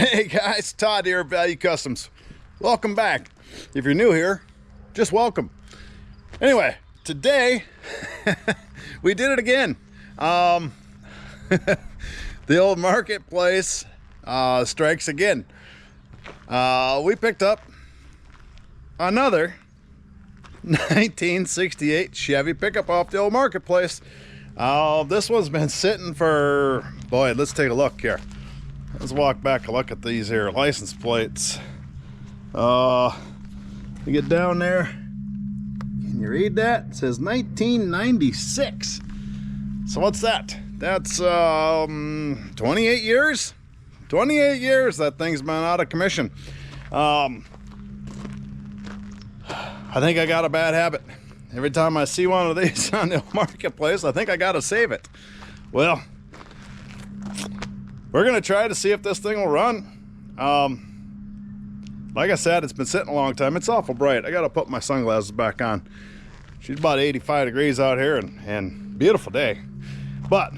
Hey guys, Todd here at Value Customs. Welcome back. If you're new here, just welcome. Anyway, today we did it again. The old marketplace strikes again. We picked up another 1968 Chevy pickup off the old marketplace. This one's been sitting for, boy, let's take a look here. Let's walk back and look at these here license plates. You get down there, can you read that? It says 1996. So what's that? That's 28 years? 28 years that thing's been out of commission. I think I got a bad habit. Every time I see one of these on the marketplace, I think I gotta save it. Well, we're gonna try to see if this thing will run. Like I said, it's been sitting a long time. It's awful bright. I gotta put my sunglasses back on. She's about 85 degrees out here and beautiful day. But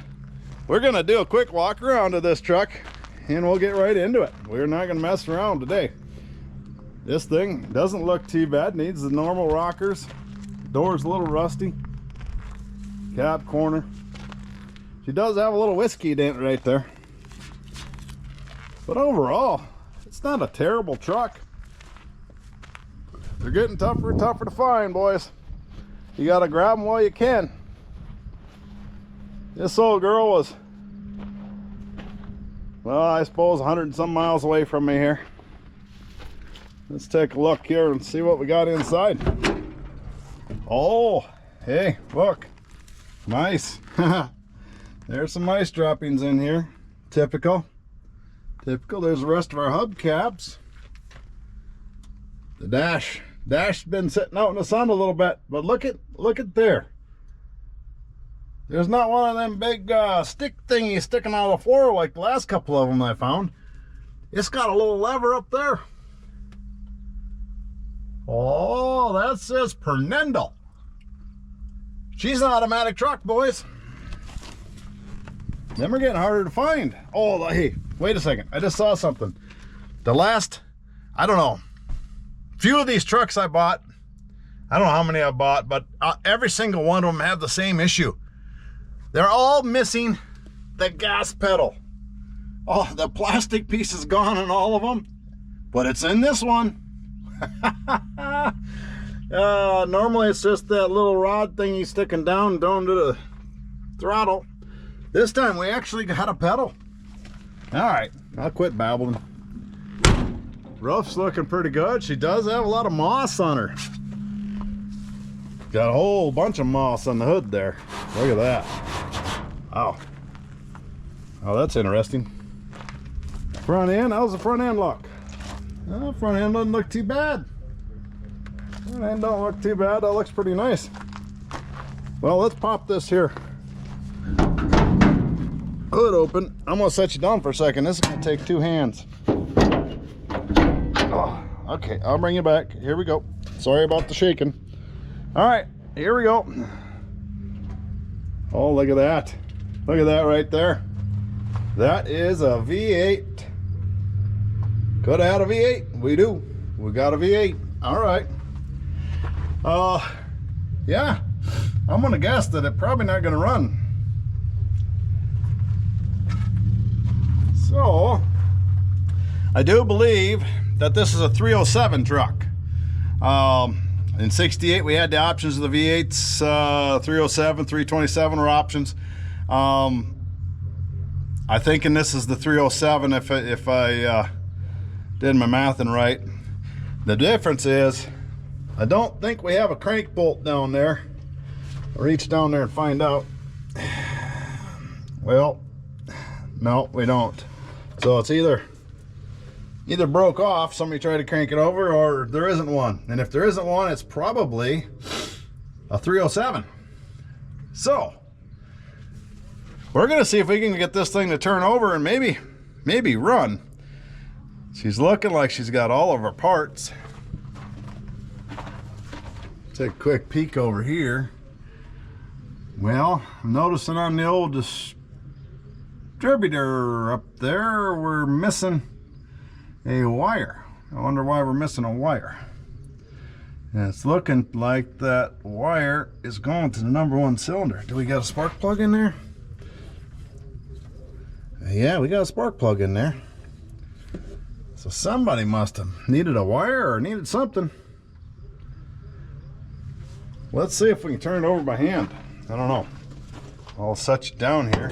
we're gonna do a quick walk around of this truck and we'll get right into it. We're not gonna mess around today. This thing doesn't look too bad. Needs the normal rockers. Door's a little rusty. Cab corner. She does have a little whiskey dent right there. But overall, it's not a terrible truck. They're getting tougher and tougher to find, boys. You gotta grab them while you can. This old girl was, well, I suppose 100 and some miles away from me here. Let's take a look here and see what we got inside. Oh, hey, look. Nice. There's some ice droppings in here. Typical. Typical. There's the rest of our hubcaps. The dash's been sitting out in the sun a little bit, but look at there. There's not one of them big stick thingies sticking out of the floor like the last couple of them I found. It's got a little lever up there. Oh, that says Pernendel. She's an automatic truck, boys. Them are getting harder to find. Oh, hey, wait a second. I just saw something. The last, I don't know, few of these trucks I bought, I don't know how many I bought, but every single one of them have the same issue. They're all missing the gas pedal. Oh, the plastic piece is gone on all of them, but it's in this one. Normally it's just that little rod thingy sticking down to the throttle. This time we actually had a pedal. All right, I'll quit babbling. Roof's looking pretty good. She does have a lot of moss on her. Got a whole bunch of moss on the hood there. Look at that. Oh, that's interesting. Front end, how's the front end look? Well, front end doesn't look too bad. Front end don't look too bad. That looks pretty nice. Well, let's pop this here hood open. I'm gonna set you down for a second. This is gonna take two hands. Oh, okay, I'll bring you back. Here we go. Sorry about the shaking. All right, here we go. Oh, look at that. Look at that right there. That is a V8. Could have had a V8. We do. We got a V8. All right. Yeah. I'm gonna guess that it's probably not gonna run. So, I do believe that this is a 307 truck. In 68, we had the options of the V8s, 307, 327 were options. I think this is the 307 if I did my mathing right. The difference is, I don't think we have a crank bolt down there. I'll reach down there and find out. Well, no, we don't. So it's either broke off, somebody tried to crank it over, or there isn't one. And if there isn't one, it's probably a 307. So we're gonna see if we can get this thing to turn over and maybe run. She's looking like she's got all of her parts. Take a quick peek over here. Well, I'm noticing on the old distributor up there, we're missing a wire. I wonder why we're missing a wire. And it's looking like that wire is going to the #1 cylinder. Do we got a spark plug in there? Yeah, we got a spark plug in there. So somebody must have needed a wire or needed something. Let's see if we can turn it over by hand. I don't know. I'll set you down here.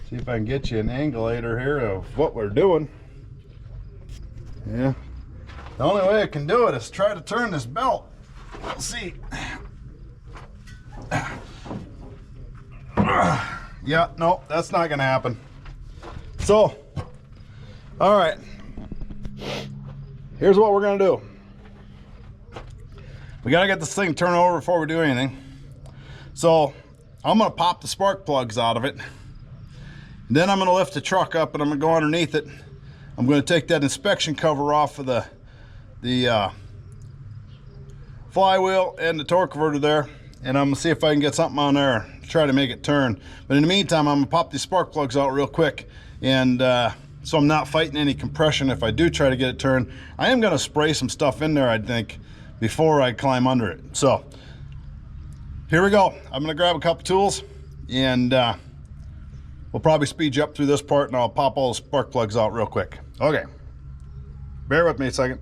See if I can get you an angulator here of what we're doing. Yeah. The only way I can do it is try to turn this belt. We'll see. Yeah, no, that's not gonna happen. So, all right. Here's what we're gonna do. We gotta get this thing turned over before we do anything. So, I'm gonna pop the spark plugs out of it. Then I'm gonna lift the truck up and I'm gonna go underneath it. I'm gonna take that inspection cover off of the flywheel and the torque converter there, and I'm gonna see if I can get something on there, try to make it turn. But in the meantime, I'm gonna pop these spark plugs out real quick, and so I'm not fighting any compression if I do try to get it turned. I am gonna spray some stuff in there, I think, before I climb under it. So here we go. I'm gonna grab a couple tools, and we'll probably speed you up through this part, and I'll pop all the spark plugs out real quick. Okay, bear with me a second.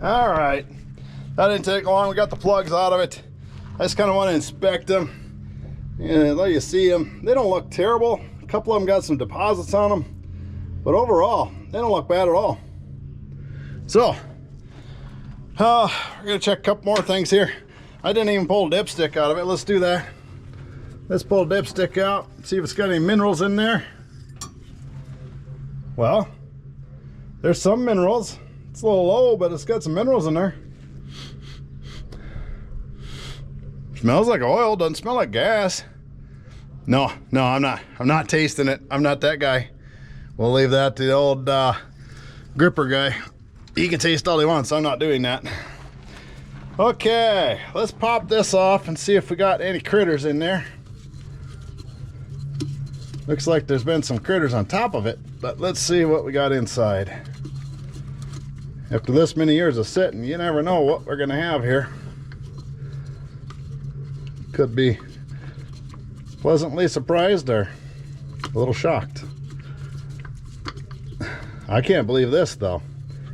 All right, that didn't take long. We got the plugs out of it. I just kind of want to inspect them and let you see them. They don't look terrible. A couple of them got some deposits on them, but overall, they don't look bad at all. So, we're gonna check a couple more things here. I didn't even pull the dipstick out of it. Let's do that. Let's pull the dipstick out, see if it's got any minerals in there. Well, there's some minerals. It's a little low, but it's got some minerals in there. Smells like oil, doesn't smell like gas. No, I'm not tasting it. I'm not that guy. We'll leave that to the old gripper guy. He can taste all he wants. I'm not doing that. Okay, let's pop this off and see if we got any critters in there. Looks like there's been some critters on top of it, but let's see what we got inside. After this many years of sitting, you never know what we're gonna have here. Could be pleasantly surprised or a little shocked. I can't believe this though.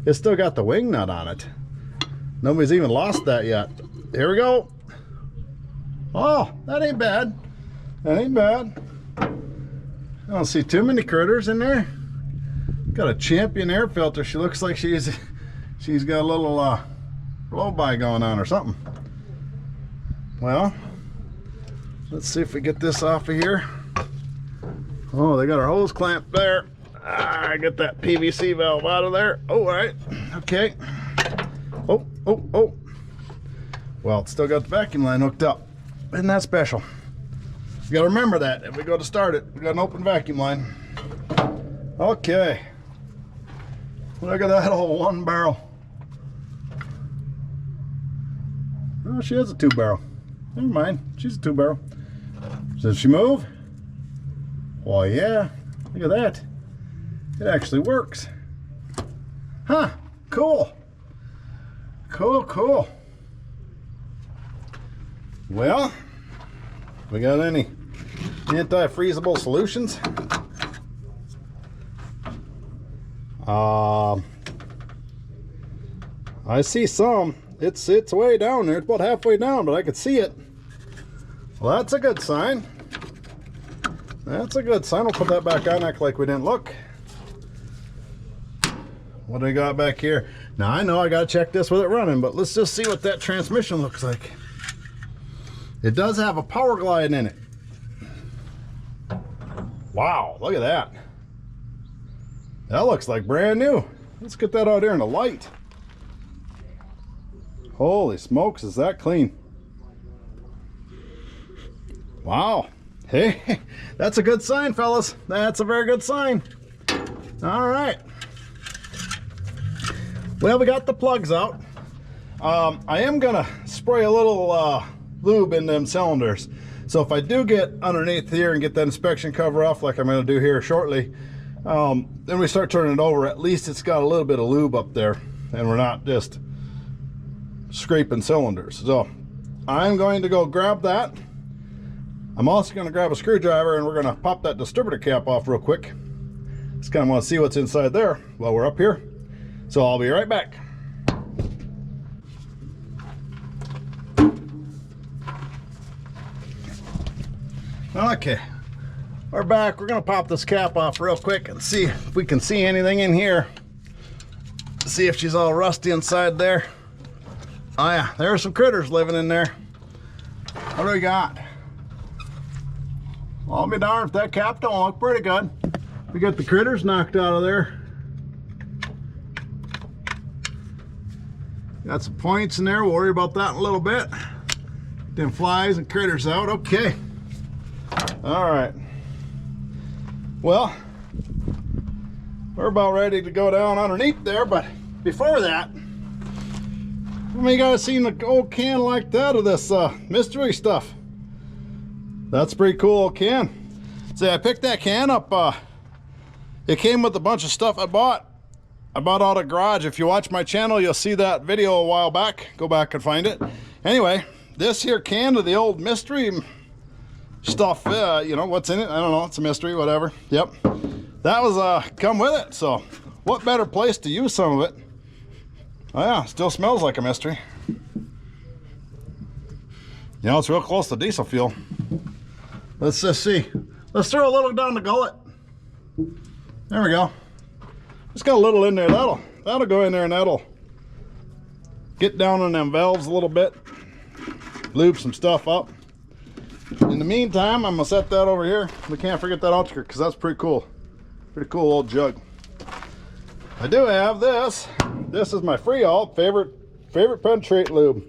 It's still got the wing nut on it. Nobody's even lost that yet. Here we go. Oh, that ain't bad. That ain't bad. I don't see too many critters in there. Got a champion air filter. She looks like she's got a little blow-by going on or something. Well, let's see if we get this off of here. Oh, they got our hose clamp there. I get that PVC valve out of there. Oh, all right. Okay. Oh. Well, it's still got the vacuum line hooked up. Isn't that special? You gotta remember that if we go to start it, we got an open vacuum line. Okay. Look at that old one barrel. Oh, she has a 2 barrel. Never mind, she's a 2 barrel. Does she move? Well, yeah. Look at that. It actually works. Huh, cool. Cool. Well, we got any Anti-freezable solutions. I see some. It's way down there. It's about halfway down, but I could see it. Well, that's a good sign. That's a good sign. We'll put that back on, act like we didn't look. What do we got back here? Now, I know I gotta check this with it running, but let's just see what that transmission looks like. It does have a power glide in it. Wow, look at that. That looks like brand new. Let's get that out here in the light. Holy smokes, is that clean? Wow. Hey, that's a good sign, fellas. That's a very good sign. All right. Well, we got the plugs out. I am gonna spray a little lube in them cylinders. So if I do get underneath here and get that inspection cover off like I'm gonna do here shortly, then we start turning it over, at least it's got a little bit of lube up there and we're not just scraping cylinders. So I'm going to go grab that. I'm also going to grab a screwdriver and we're going to pop that distributor cap off real quick. Just kind of want to see what's inside there while we're up here. So I'll be right back. Okay, we're back. We're going to pop this cap off real quick and see if we can see anything in here. See if she's all rusty inside there. Oh yeah, there are some critters living in there. What do we got? Well, I'll be darned if that cap don't look pretty good. We got the critters knocked out of there. Got some points in there. We'll worry about that in a little bit. Get them flies and critters out. Okay. All right. Well, we're about ready to go down underneath there, but before that, I mean, you guys seen the old can like that of this mystery stuff? That's a pretty cool old can. See, I picked that can up. It came with a bunch of stuff I bought out of garage. If you watch my channel, you'll see that video a while back. Go back and find it. Anyway, this here can of the old mystery stuff, you know, what's in it? I don't know. It's a mystery, whatever. Yep. That was come with it. So what better place to use some of it? Oh yeah, still smells like a mystery. You know, it's real close to diesel fuel. Let's just see. Let's throw a little down the gullet. There we go. Just got a little in there. That'll go in there and that'll get down on them valves a little bit. Lube some stuff up. In the meantime, I'm gonna set that over here. We can't forget that outskirt because that's pretty cool. Pretty cool old jug. I do have this. This is my Freehold favorite penetrate lube.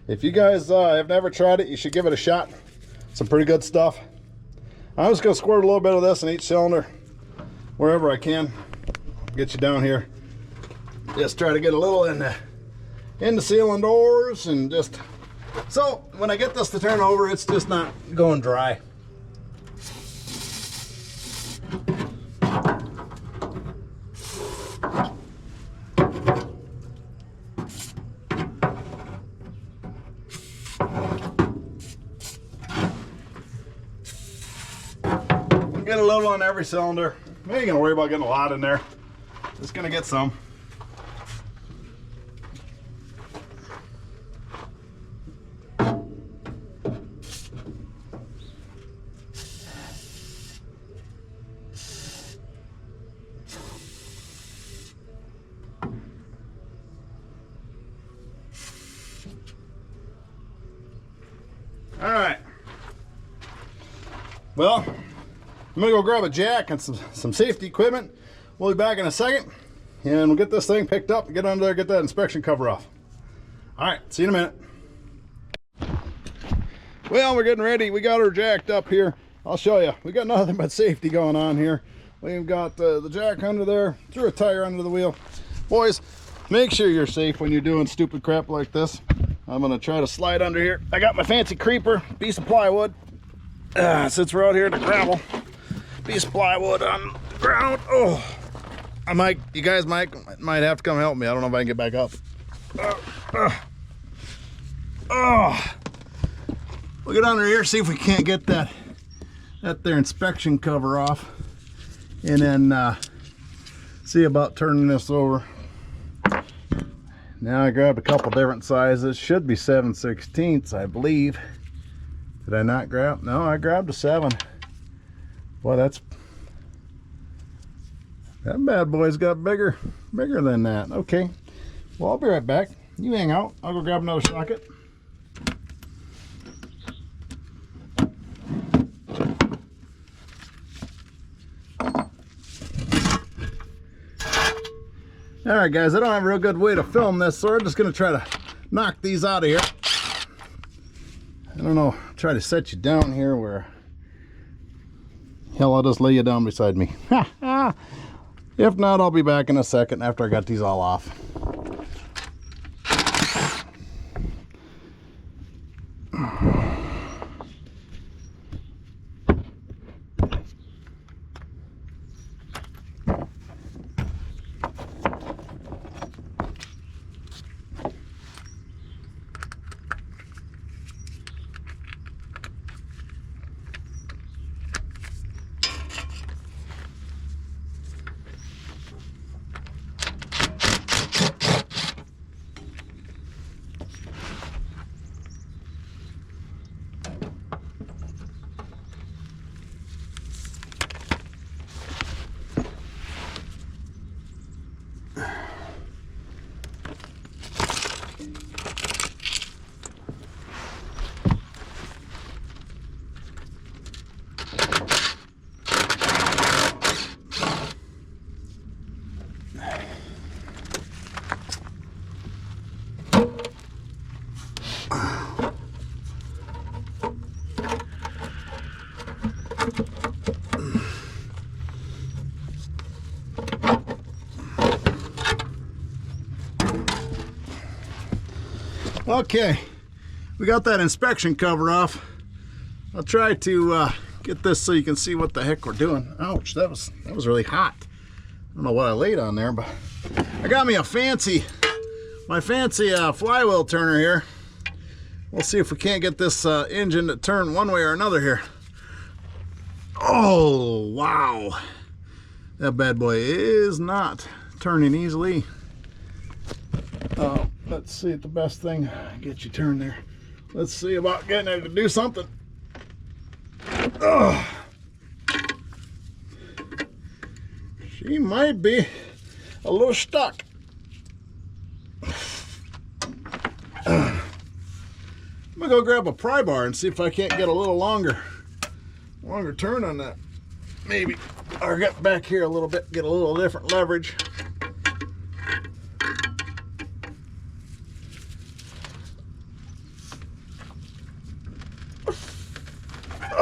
If you guys have never tried it, you should give it a shot. Some pretty good stuff. I'm just gonna squirt a little bit of this in each cylinder, wherever I can. Get you down here. Just try to get a little in the cylinders and just so when I get this to turn over, it's just not going dry. Get a little on every cylinder. We ain't gonna worry about getting a lot in there. Just gonna get some. All right. Well, I'm gonna go grab a jack and some safety equipment. We'll be back in a second and we'll get this thing picked up and get under there, get that inspection cover off. All right, see you in a minute. Well, we're getting ready. We got her jacked up here. I'll show you. We got nothing but safety going on here. We've got the jack under there, threw a tire under the wheel. Boys, make sure you're safe when you're doing stupid crap like this. I'm gonna try to slide under here. I got my fancy creeper, piece of plywood. Since we're out here in the gravel, piece of plywood on the ground. Oh, you guys might have to come help me. I don't know if I can get back up. We'll get under here, see if we can't get that that their inspection cover off, and then see about turning this over. Now I grabbed a couple different sizes. Should be 7/16, I believe. Did I not grab? No, I grabbed a 7. Boy, that bad boy's got bigger than that. Okay, well, I'll be right back. You hang out. I'll go grab another socket. All right, guys, I don't have a real good way to film this, so we're just going to try to knock these out of here. I don't know, try to set you down here where, hell, I'll just lay you down beside me. If not, I'll be back in a second after I got these all off. Okay, we got that inspection cover off. I'll try to get this so you can see what the heck we're doing. Ouch, that was really hot. I don't know what I laid on there, but I got me my fancy flywheel turner here. We'll see if we can't get this engine to turn one way or another here. Oh, wow. That bad boy is not turning easily. Let's see, the best thing, get you turned there. Let's see about getting it to do something. Oh. She might be a little stuck. I'm gonna go grab a pry bar and see if I can't get a little longer turn on that. Maybe, or get back here a little bit, get a little different leverage.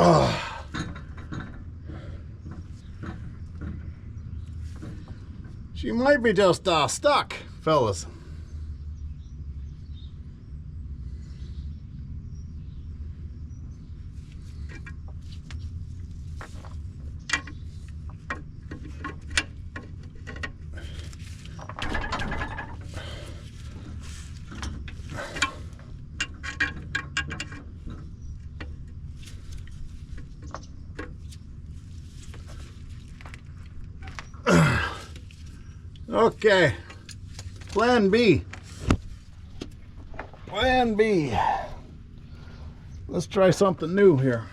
Oh. She might be just stuck, fellas. Okay, plan B. Plan B. Let's try something new here.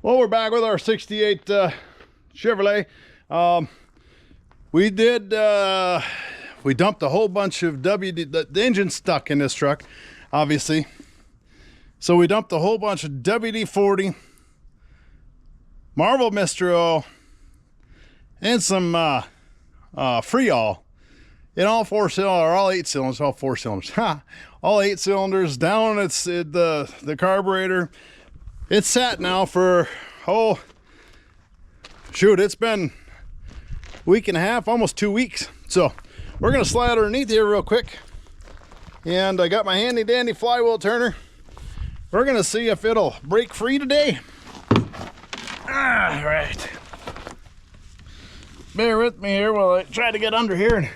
Well, we're back with our 68 Chevrolet. We dumped a whole bunch of the engine stuck in this truck, obviously. So we dumped a whole bunch of WD-40, Marvel Mystery Oil, and some Freol in all 4 cylinders, or all 8 cylinders, all 4 cylinders. All 8 cylinders down the carburetor. It's sat now for, oh, shoot, it's been a week and a half, almost 2 weeks. So we're gonna slide underneath here real quick. And I got my handy dandy flywheel turner. We're gonna see if it'll break free today. All right. bear with me here while I try to get under here and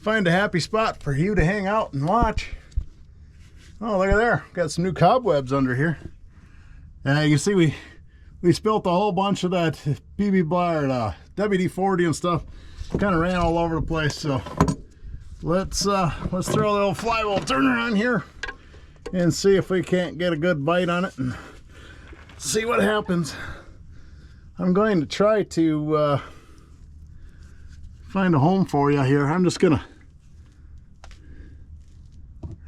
find a happy spot for you to hang out and watch. Oh, look at there. Got some new cobwebs under here. And you can see we spilt a whole bunch of that BB bar, WD-40 and stuff. Kind of ran all over the place. So let's throw the little flywheel turner on here and see if we can't get a good bite on it and see what happens. I'm going to try to find a home for you here. I'm just gonna,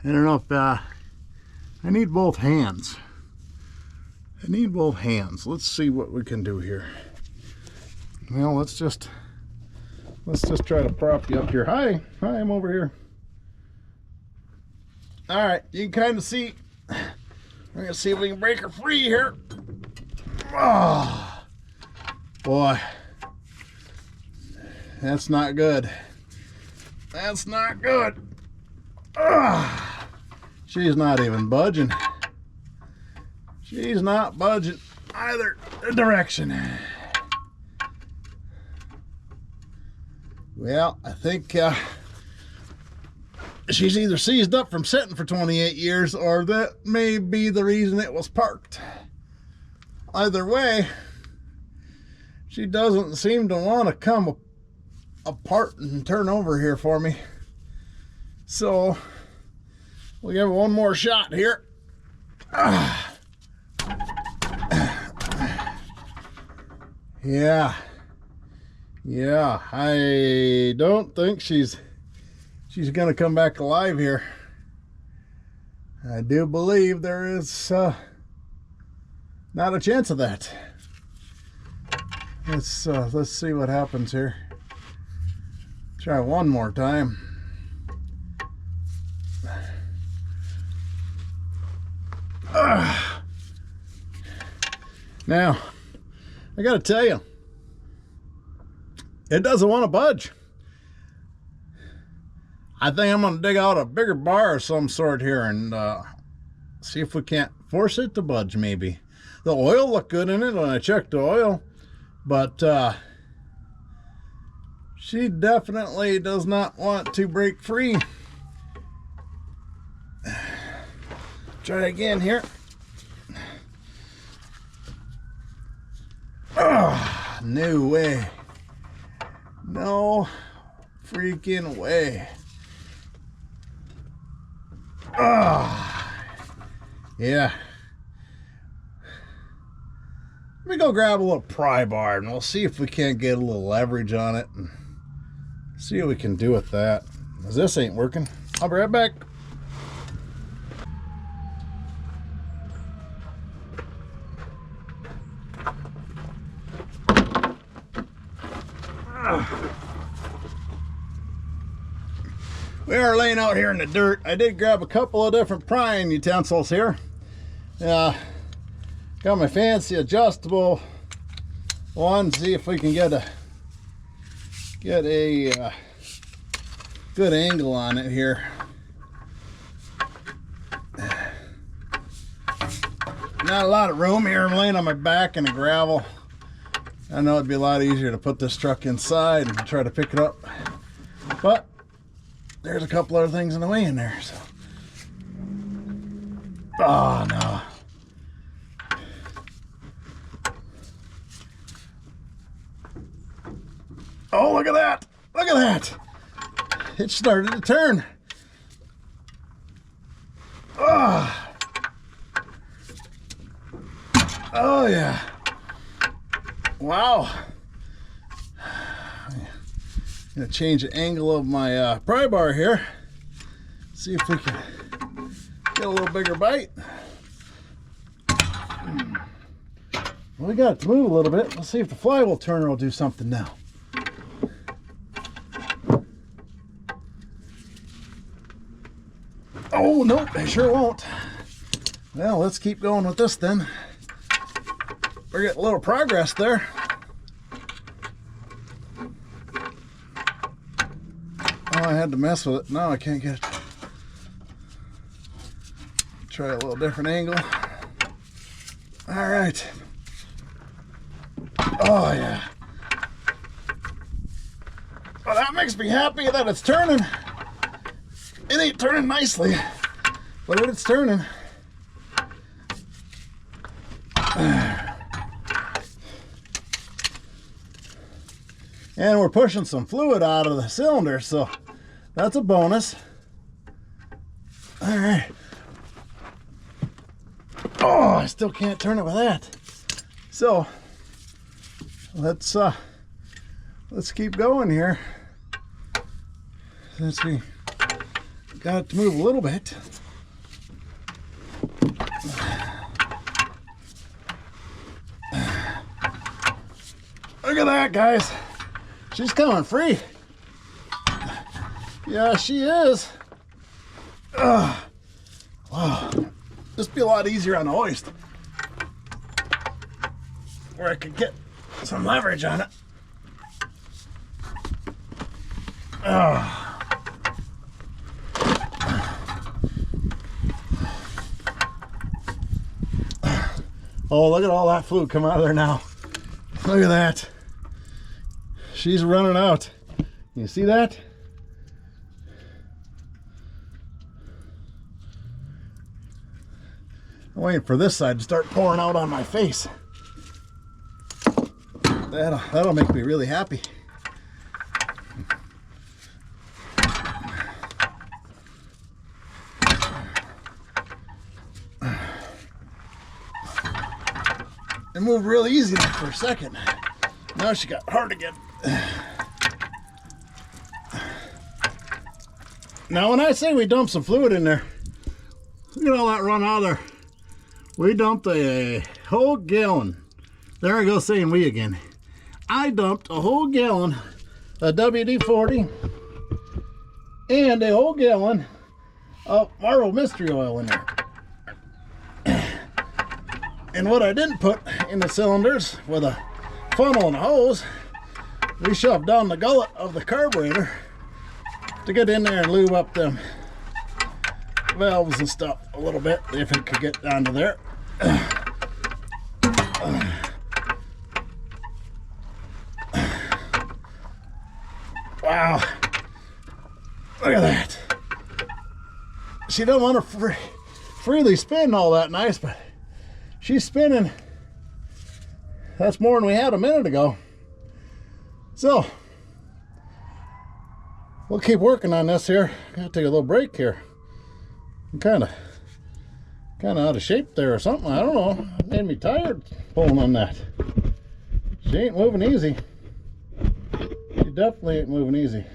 I don't know if I need both hands. I need both hands. Let's see what we can do here. Well, let's just try to prop you up here. Hi, I'm over here. All right, you can kind of see. We're gonna see if we can break her free here. Oh. Boy, that's not good. That's not good. Ugh. She's not even budging. She's not budging either direction. Well, I think she's either seized up from sitting for 28 years, or that may be the reason it was parked. Either way, she doesn't seem to want to come apart and turn over here for me. So we'll give it one more shot here. Yeah, I don't think she's gonna come back alive here. I do believe there is not a chance of that. Let's see what happens here. Try one more time. Now, I gotta tell you, it doesn't want to budge. I think I'm gonna dig out a bigger bar of some sort here and see if we can't force it to budge maybe. The oil looked good in it when I checked the oil. But she definitely does not want to break free. Try again here. No way. No freaking way. Yeah. Let me go grab a little pry bar and we'll see if we can't get a little leverage on it and see what we can do with that. Because this ain't working. I'll be right back. We are laying out here in the dirt. I did grab a couple of different prying utensils here. Got my fancy adjustable one. See if we can get a good angle on it here. Not a lot of room here. I'm laying on my back in the gravel. I know it'd be a lot easier to put this truck inside and try to pick it up, but there's a couple other things in the way in there. So, oh no. Oh, look at that! Look at that! It started to turn. Oh, oh yeah. Wow. I'm gonna change the angle of my pry bar here. See if we can get a little bigger bite. Well, we got it to move a little bit. Let's see if the flywheel turner will do something now. Oh, nope, they sure won't. Well, let's keep going with this then. We're getting a little progress there. Oh, I had to mess with it. Now I can't get it. Try a little different angle. All right. Oh, yeah. Well, that makes me happy that it's turning. It ain't turning nicely, but it's turning. And we're pushing some fluid out of the cylinder, so that's a bonus. All right. Oh, I still can't turn it with that. So let's keep going here. Since we got it to move a little bit. Look at that, guys. She's coming free. Yeah, she is. Wow. This would be a lot easier on the hoist, where I could get some leverage on it. Oh, look at all that fluid come out of there now. Look at that. She's running out. You see that? I'm waiting for this side to start pouring out on my face. That'll make me really happy. It moved really easy there for a second. Now she got hard again. Now when I say we dumped some fluid in there, look at all that run out of there. We dumped a whole gallon. There I go saying we again. I dumped a whole gallon of WD-40 and a whole gallon of Marvel Mystery Oil in there. And what I didn't put in the cylinders with a funnel and a hose, we shoved down the gullet of the carburetor to get in there and lube up them valves and stuff a little bit if it could get down to there. Wow, look at that. She don't want to freely spin all that nice, but she's spinning. That's more than we had a minute ago. So we'll keep working on this here. Gotta take a little break here. I'm kind of out of shape there or something. I don't know. It made me tired pulling on that. She ain't moving easy. She definitely ain't moving easy.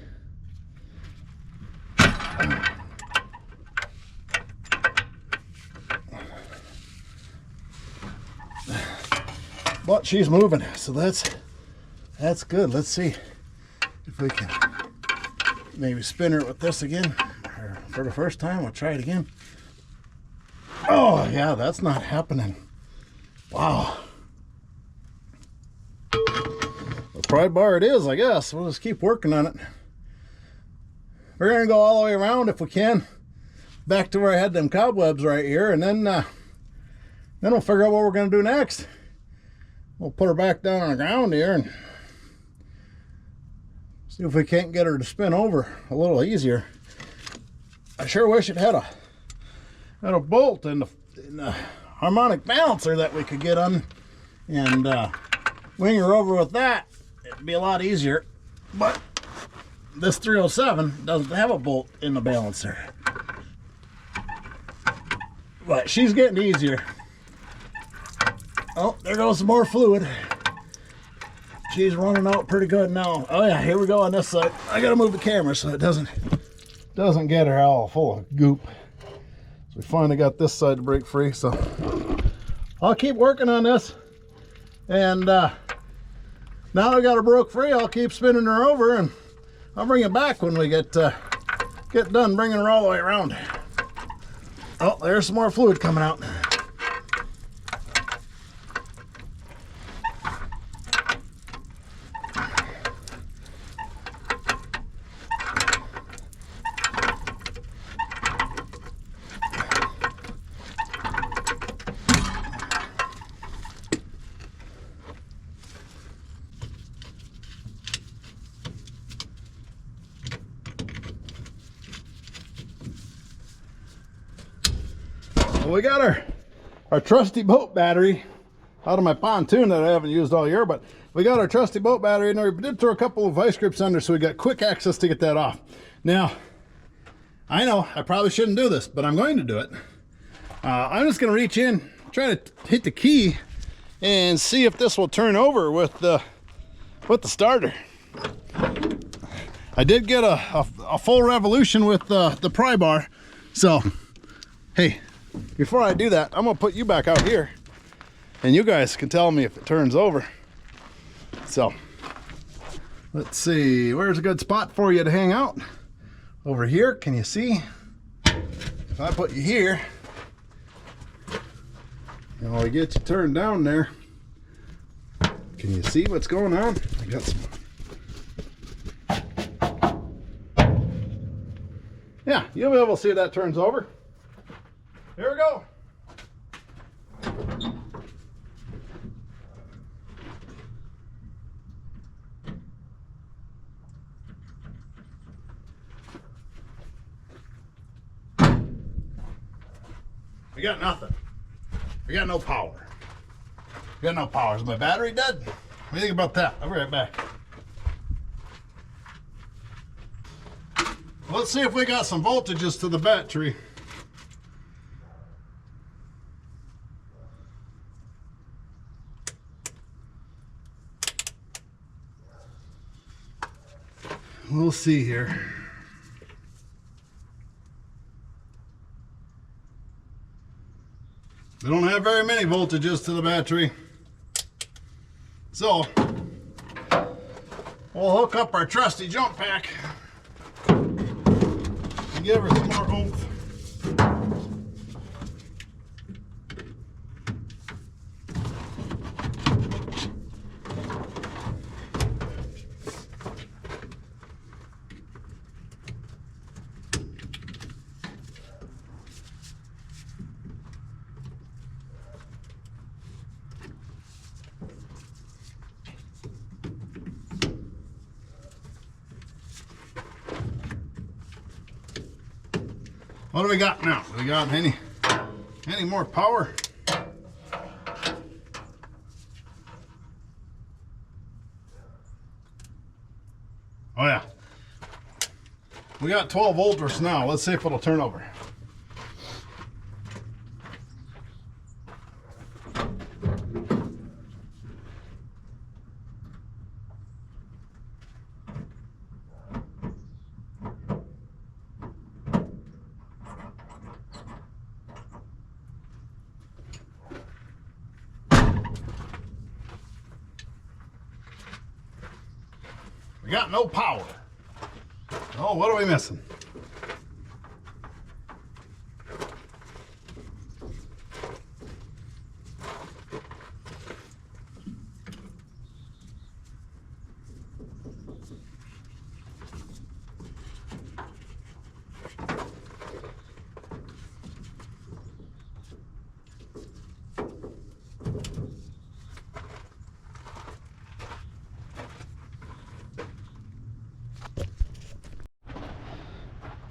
But she's moving, so that's good. Let's see if we can maybe spin her with this again. Or for the first time, we'll try it again. Oh yeah, that's not happening. Wow. The pry bar it is, I guess. We'll just keep working on it. We're gonna go all the way around if we can, back to where I had them cobwebs right here, and then we'll figure out what we're gonna do next. We'll put her back down on the ground here and see if we can't get her to spin over a little easier. I sure wish it had a bolt in the harmonic balancer that we could get on and wing her over with that. It'd be a lot easier. But this 307 doesn't have a bolt in the balancer. But she's getting easier. Oh, there goes some more fluid. She's running out pretty good now. Oh yeah, here we go on this side. I gotta move the camera so it doesn't get her all full of goop. So we finally got this side to break free. So I'll keep working on this. And now I got her broke free, I'll keep spinning her over and I'll bring it back when we get done bringing her all the way around. Oh, there's some more fluid coming out. Well, we got our trusty boat battery out of my pontoon that I haven't used all year, but we got our trusty boat battery in there. We did throw a couple of vice grips under, so we got quick access to get that off. Now, I know I probably shouldn't do this, but I'm going to do it. I'm just going to reach in, try to hit the key, and see if this will turn over with the starter. I did get a full revolution with the pry bar, so hey, before I do that, I'm going to put you back out here, and you guys can tell me if it turns over. So, let's see, where's a good spot for you to hang out? Over here, can you see? If I put you here, and I'll get you turned down there. Can you see what's going on? I got some. Yeah, you'll be able to see that turns over. Here we go. We got nothing. We got no power. We got no power. Is my battery dead? What do you think about that? I'll be right back. Let's see if we got some voltages to the battery. We'll see here. We don't have very many voltages to the battery. So, we'll hook up our trusty jump pack and give her some more oomph. What do we got now? Do we got any more power? Oh yeah. We got 12 volts now. Let's see if it'll turn over. We got no power. Oh, what are we missing?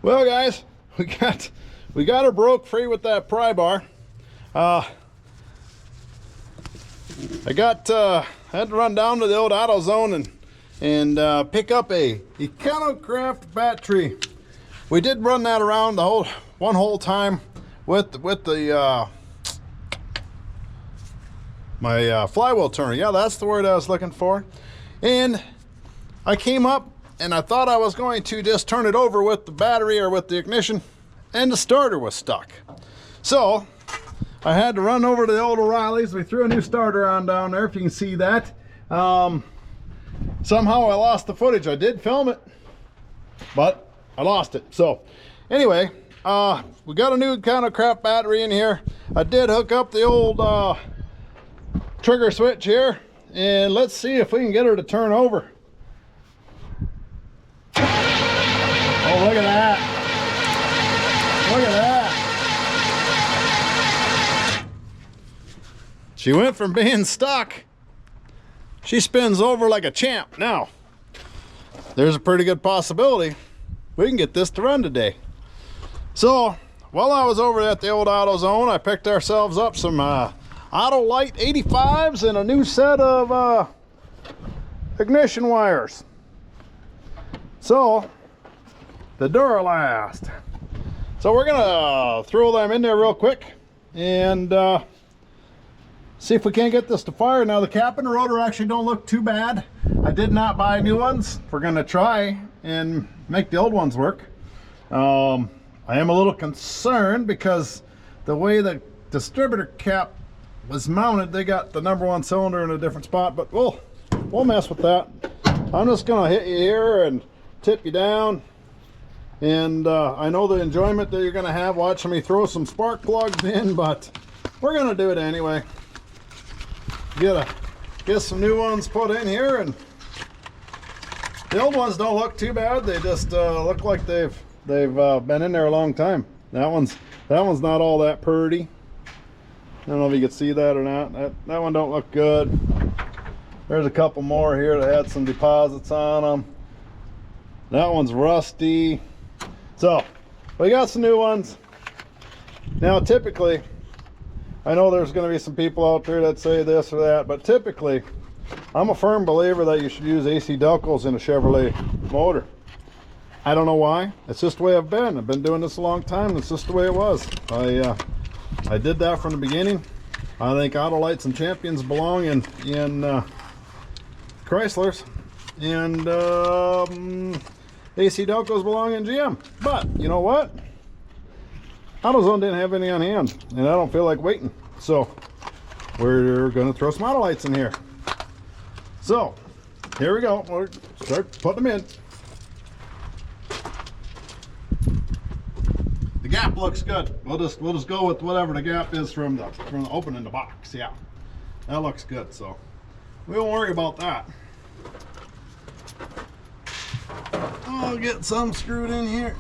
Well, guys, we got her broke free with that pry bar. I had to run down to the old AutoZone and pick up a Econocraft battery. We did run that around the whole time with the my flywheel turner. Yeah, that's the word I was looking for. And I came up and I thought I was going to just turn it over with the battery or with the ignition, and the starter was stuck. So I had to run over to the old O'Reilly's. We threw a new starter on down there, if you can see that. Somehow I lost the footage. I did film it, but I lost it. So anyway, we got a new kind of crap battery in here. I did hook up the old trigger switch here, and let's see if we can get her to turn over. Oh, look at that. Look at that. She went from being stuck. She spins over like a champ. Now, there's a pretty good possibility we can get this to run today. So, while I was over at the old AutoZone, I picked ourselves up some Autolite 85s and a new set of ignition wires. So, the Duralast. So we're gonna throw them in there real quick and see if we can't get this to fire. Now the cap and the rotor actually don't look too bad. I did not buy new ones. We're gonna try and make the old ones work. I am a little concerned because the way the distributor cap was mounted, they got the #1 cylinder in a different spot, but we'll mess with that. I'm just gonna hit you here and tip you down. And I know the enjoyment that you're gonna have watching me throw some spark plugs in, but we're gonna do it anyway. Get some new ones put in here, and the old ones don't look too bad. They just look like they've been in there a long time. That one's not all that purty. I don't know if you can see that or not. That one don't look good. There's a couple more here that had some deposits on them. That one's rusty. So we got some new ones. Now typically, I know there's going to be some people out there that say this or that, but typically I'm a firm believer that you should use AC Delcos in a Chevrolet motor. I don't know why. It's just the way I've been. I've been doing this a long time. It's just the way it was. I did that from the beginning. I think Autolites and Champions belong in Chryslers, and AC Delcos belong in GM. But you know what? AutoZone didn't have any on hand, and I don't feel like waiting. So we're going to throw some Autolites in here. So here we go. We'll start putting them in. The gap looks good. We'll just go with whatever the gap is from the opening the box. Yeah, that looks good. So we won't worry about that. I'll get some screwed in here.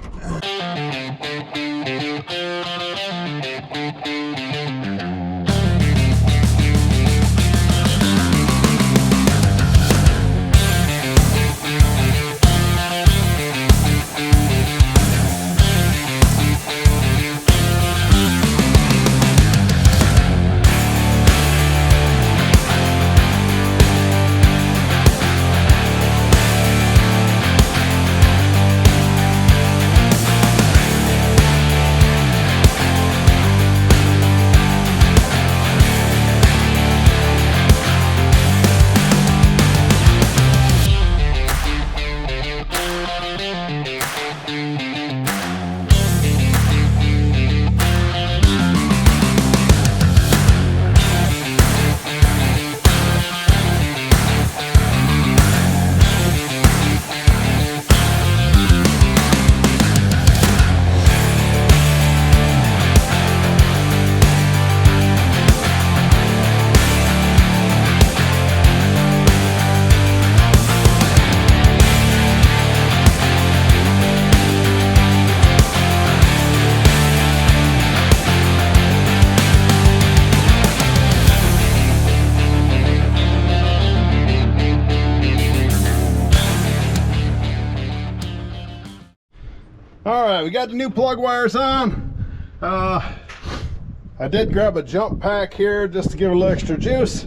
Alright, we got the new plug wires on. I did grab a jump pack here just to give it a little extra juice.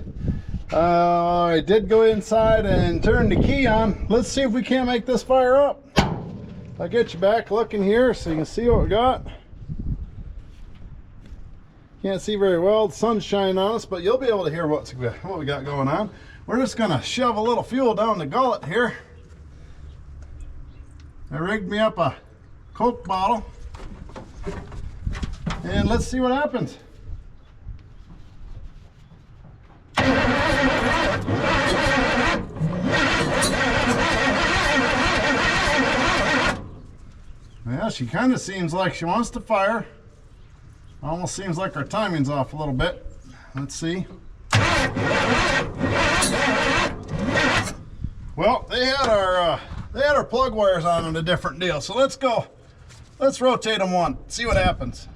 I did go inside and turn the key on. Let's see if we can't make this fire up. I'll get you back looking here so you can see what we got. Can't see very well, the sun's shining on us, but you'll be able to hear what we got going on. We're just gonna shove a little fuel down the gullet here. I rigged me up a Coke bottle, and let's see what happens. Yeah, she kind of seems like she wants to fire. Almost seems like our timing's off a little bit. Let's see. Well, they had our plug wires on a different deal, so let's go. Let's rotate them one, see what happens.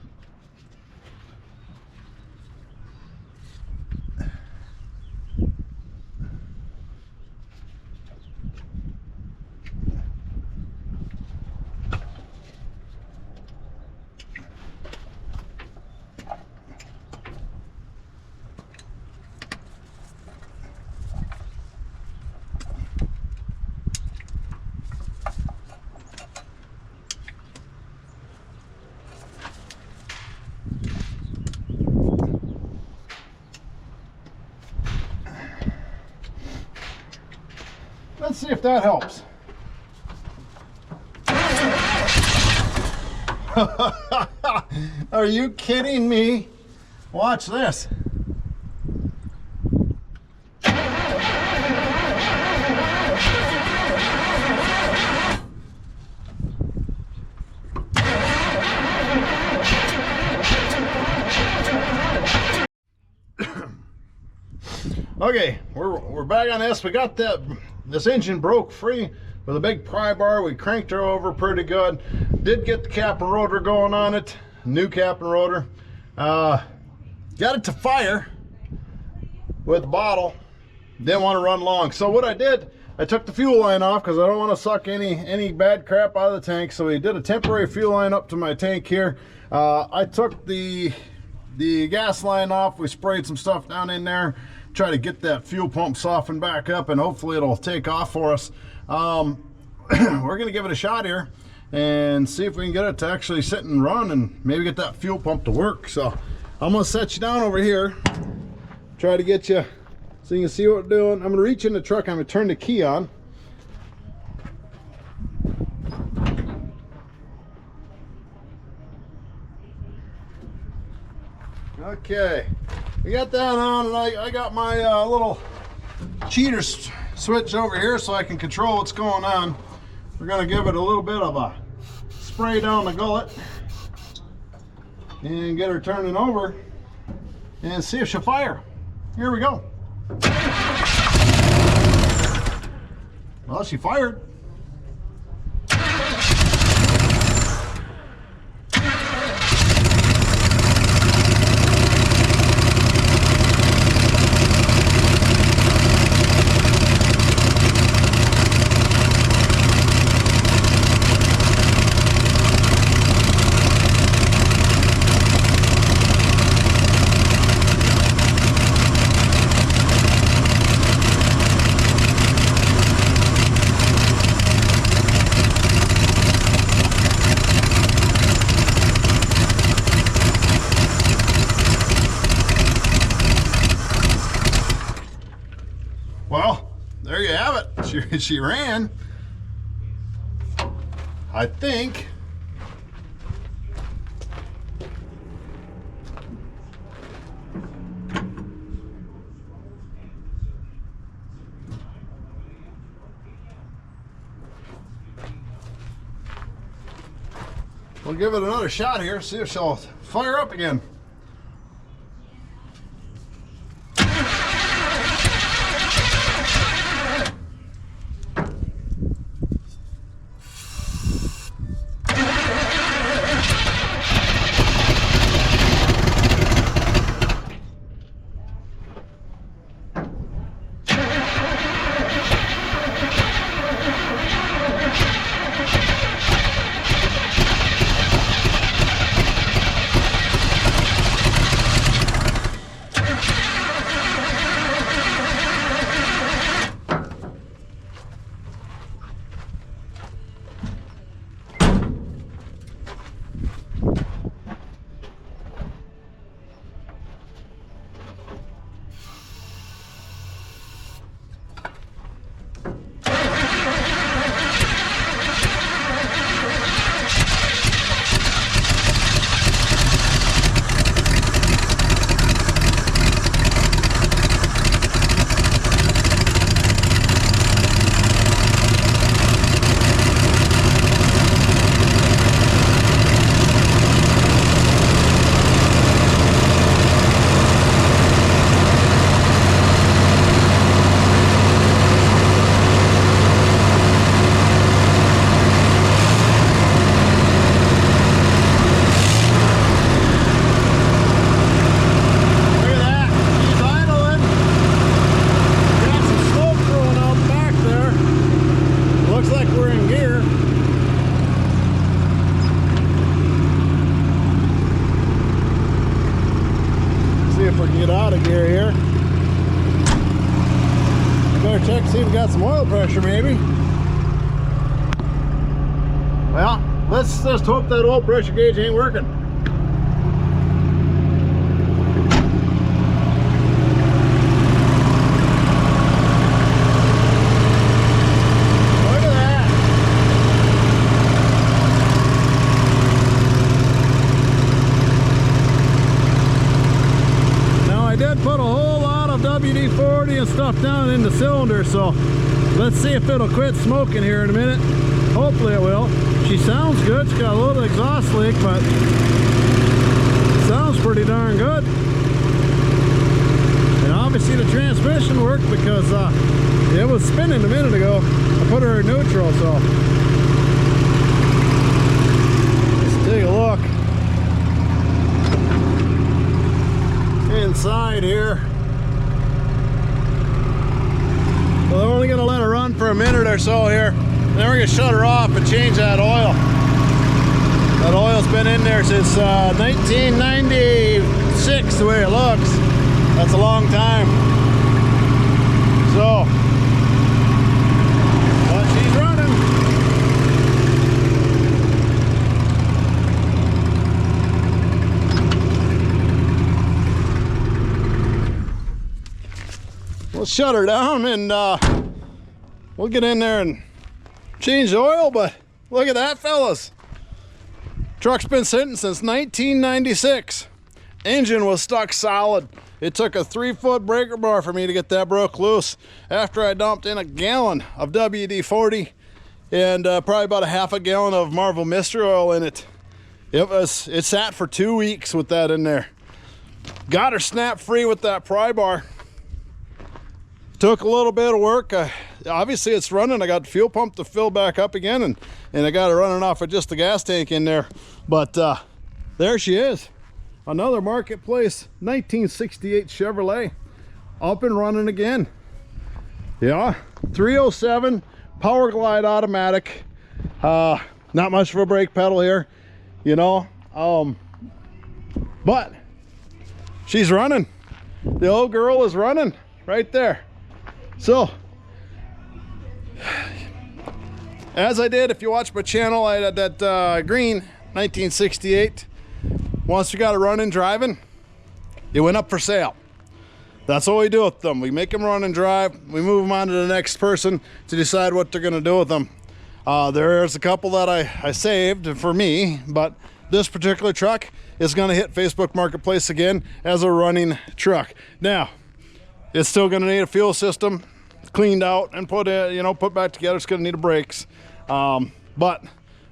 see if that helps. Are you kidding me? Watch this. Okay, we're back on this. We got this engine broke free with a big pry bar. We cranked her over pretty good. Did get the cap and rotor going on it. New cap and rotor. Got it to fire with the bottle. Didn't want to run long. So what I did, I took the fuel line off because I don't want to suck any bad crap out of the tank. So we did a temporary fuel line up to my tank here. I took the gas line off. We sprayed some stuff down in there. Try to get that fuel pump softened back up, and hopefully it'll take off for us. We're gonna give it a shot here and see if we can get it to actually sit and run and maybe get that fuel pump to work. So I'm gonna set you down over here, try to get you so you can see what we're doing. I'm gonna reach in the truck. I'm gonna turn the key on. Okay, we got that on, and I got my little cheater switch over here so I can control what's going on. We're going to give it a little bit of a spray down the gullet and get her turning over and see if she'll fire. Here we go. Well, she fired. Well, there you have it. She ran, I think. We'll give it another shot here, see if she'll fire up again. Check, see if we got some oil pressure maybe. Well, let's just hope that oil pressure gauge ain't working. breaking stuff down in the cylinder, so let's see if it'll quit smoking here in a minute. Hopefully it will. She sounds good. She's got a little exhaust leak, but it sounds pretty darn good. And obviously the transmission worked because it was spinning a minute ago. I put her in neutral, so let's take a look inside here. Well, they're only going to let her run for a minute or so here. Then we're going to shut her off and change that oil. That oil's been in there since 1996, the way it looks. That's a long time. So, but she's running. We'll shut her down and we'll get in there and change the oil, but look at that, fellas. Truck's been sitting since 1996. Engine was stuck solid. It took a 3-foot breaker bar for me to get that broke loose after I dumped in a gallon of WD-40 and probably about a half a gallon of Marvel Mystery Oil in it. It sat for 2 weeks with that in there. Got her snap free with that pry bar. Took a little bit of work. Obviously it's running. I got the fuel pump to fill back up again, and I got it running off with just the gas tank in there. But there she is. Another marketplace 1968 Chevrolet up and running again. Yeah, 307 Power Glide automatic. Not much of a brake pedal here, you know, but she's running. The old girl is running right there. So, as I did, if you watch my channel, I had that green 1968. Once we got it running, driving, it went up for sale. That's what we do with them. We make them run and drive. We move them on to the next person to decide what they're going to do with them. There's a couple that I saved for me, but this particular truck is going to hit Facebook Marketplace again as a running truck. Now, it's still going to need a fuel system cleaned out and put back together. It's going to need brakes, but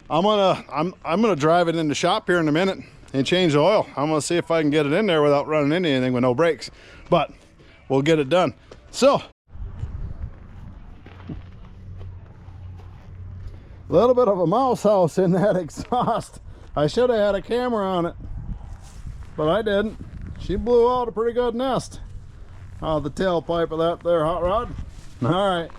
I'm gonna drive it in the shop here in a minute and change the oil. I'm gonna see if I can get it in there without running into anything with no brakes, but we'll get it done. So, a little bit of a mouse house in that exhaust. I should have had a camera on it, but I didn't. She blew out a pretty good nest out of the tailpipe of that there hot rod. All right.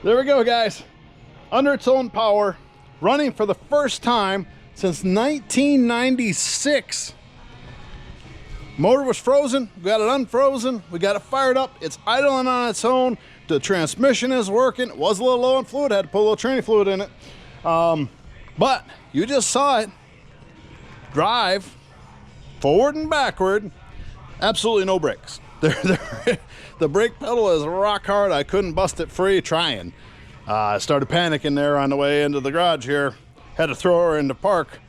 There we go, guys. Under its own power, running for the first time since 1996. Motor was frozen, we got it unfrozen, we got it fired up, it's idling on its own, the transmission is working. It was a little low on fluid, had to put a little training fluid in it. But you just saw it drive forward and backward, absolutely no brakes. The brake pedal is rock hard. I couldn't bust it free trying. I started panicking there on the way into the garage here. Had to throw her into park.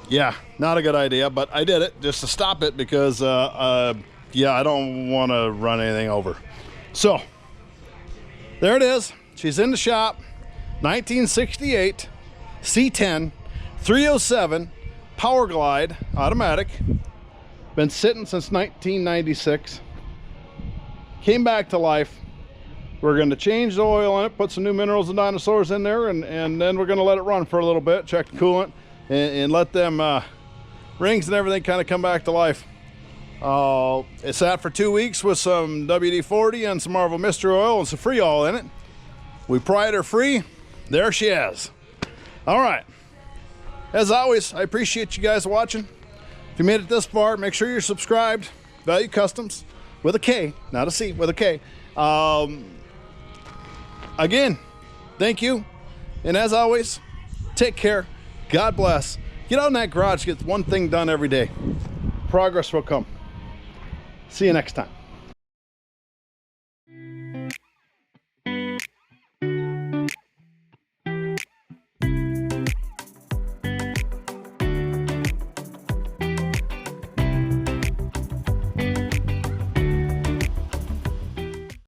Yeah, not a good idea, but I did it just to stop it because, yeah, I don't want to run anything over. So, there it is. She's in the shop. 1968 C10 307 Power Glide automatic. Been sitting since 1996. Came back to life. We're going to change the oil in it, put some new minerals and dinosaurs in there, and then we're going to let it run for a little bit, check the coolant, and let them rings and everything kind of come back to life. It sat for 2 weeks with some WD-40 and some Marvel Mystery Oil and some Freol in it. We pried her free. There she is. All right. As always, I appreciate you guys watching. If you made it this far, make sure you're subscribed. Value Customs with a K, not a C, with a K. Again, thank you. And as always, take care. God bless. Get out in that garage, get one thing done every day. Progress will come. See you next time.